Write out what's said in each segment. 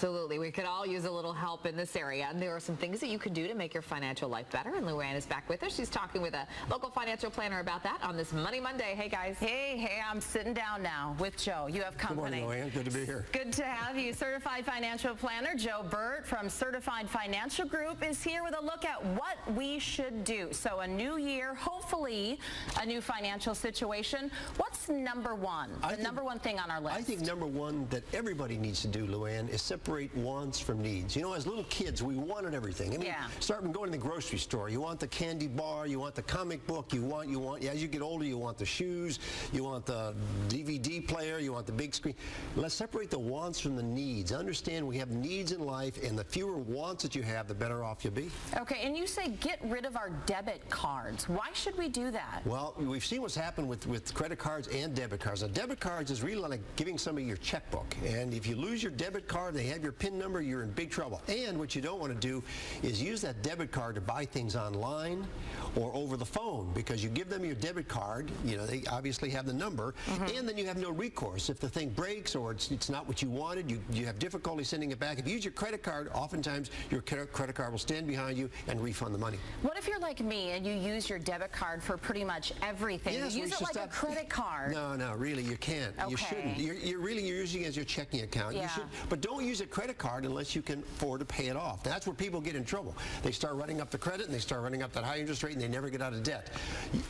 Absolutely. We could all use a little help in this area. And there are some things that you can do to make your financial life better. And Luann is back with us. She's talking with a local financial planner about that on this Money Monday. Hey, guys. Hey, I'm sitting down now with Joe. You have company. Good morning, Luann. Good to be here. Good to have you. Certified Financial Planner Joe Bert from Certified Financial Group is here with a look at what we should do. So a new year, hopefully a new financial situation. What's number one? The number one thing on our list? I think number one that everybody needs to do, Luann, is separate wants from needs. You know, as little kids, we wanted everything. I mean, start from going to the grocery store. You want the candy bar, you want the comic book, you want, as you get older, you want the shoes, you want the DVD player, you want the big screen. Let's separate the wants from the needs. Understand we have needs in life, and the fewer wants that you have, the better off you'll be. Okay, and you say get rid of our debit cards. Why should we do that? Well, we've seen what's happened with credit cards and debit cards. Now, debit cards is really like giving somebody your checkbook, and if you lose your debit card, they have your PIN number, you're in big trouble. And what you don't want to do is use that debit card to buy things online or over the phone, because you give them your debit card, you know, they obviously have the number, and then you have no recourse. If the thing breaks or it's not what you wanted, you have difficulty sending it back. If you use your credit card, oftentimes your credit card will stand behind you and refund the money. What if you're like me and you use your debit card for pretty much everything? Yes, you use it like a credit card. No, really, you can't. Okay. You shouldn't. You're using it as your checking account. Yeah. You should, but don't use a credit card unless you can afford to pay it off. That's where people get in trouble. They start running up the credit and they start running up that high interest rate and they never get out of debt.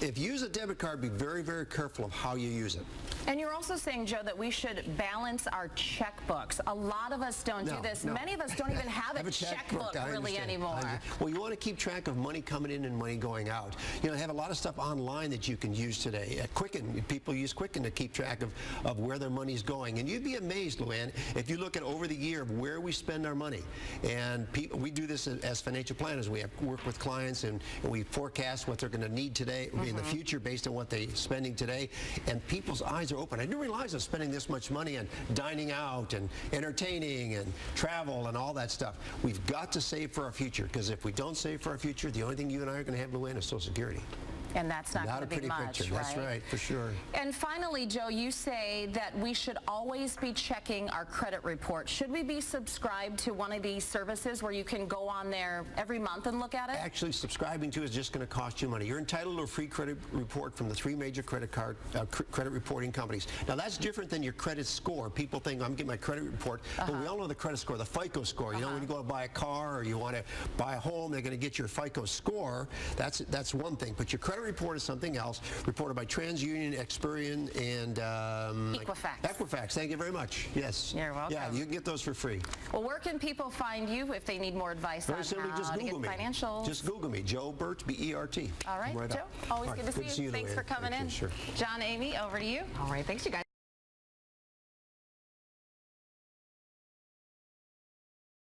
If you use a debit card, be very, very careful of how you use it. And you're also saying, Joe, that we should balance our checkbooks. A lot of us don't do this. Many of us don't even have a checkbook really anymore. Well, you want to keep track of money coming in and money going out. You know, they have a lot of stuff online that you can use today. At Quicken, people use Quicken to keep track of where their money's going. And you'd be amazed, Luann, if you look at over the year of where we spend our money. And we do this as financial planners. We work with clients and we forecast what they're going to need today in the future based on what they're spending today. And people's eyes are open. I didn't realize I was spending this much money on dining out and entertaining and travel and all that stuff. We've got to save for our future, because if we don't save for our future, the only thing you and I are going to have, Luann, is Social Security. And that's not going to be much, picture. That's right, for sure. And finally, Joe, you say that we should always be checking our credit report. Should we be subscribed to one of these services where you can go on there every month and look at it? Actually, subscribing to is just going to cost you money. You're entitled to a free credit report from the 3 major credit reporting companies. Now, that's different than your credit score. People think, I'm getting my credit report, but we all know the credit score, the FICO score. You know, when you go to buy a car or you want to buy a home, they're going to get your FICO score. That's one thing. But your credit report is something else, reported by TransUnion, Experian, and Equifax. Equifax. Thank you very much. Yes. You're welcome. Yeah, you can get those for free. Well, where can people find you if they need more advice on how to get financials? Just Google me, Joe Bert, B-E-R-T. All right, Joe. Always good to see you. Thanks for coming in. Sure. John, Amy, over to you. All right, thanks, you guys.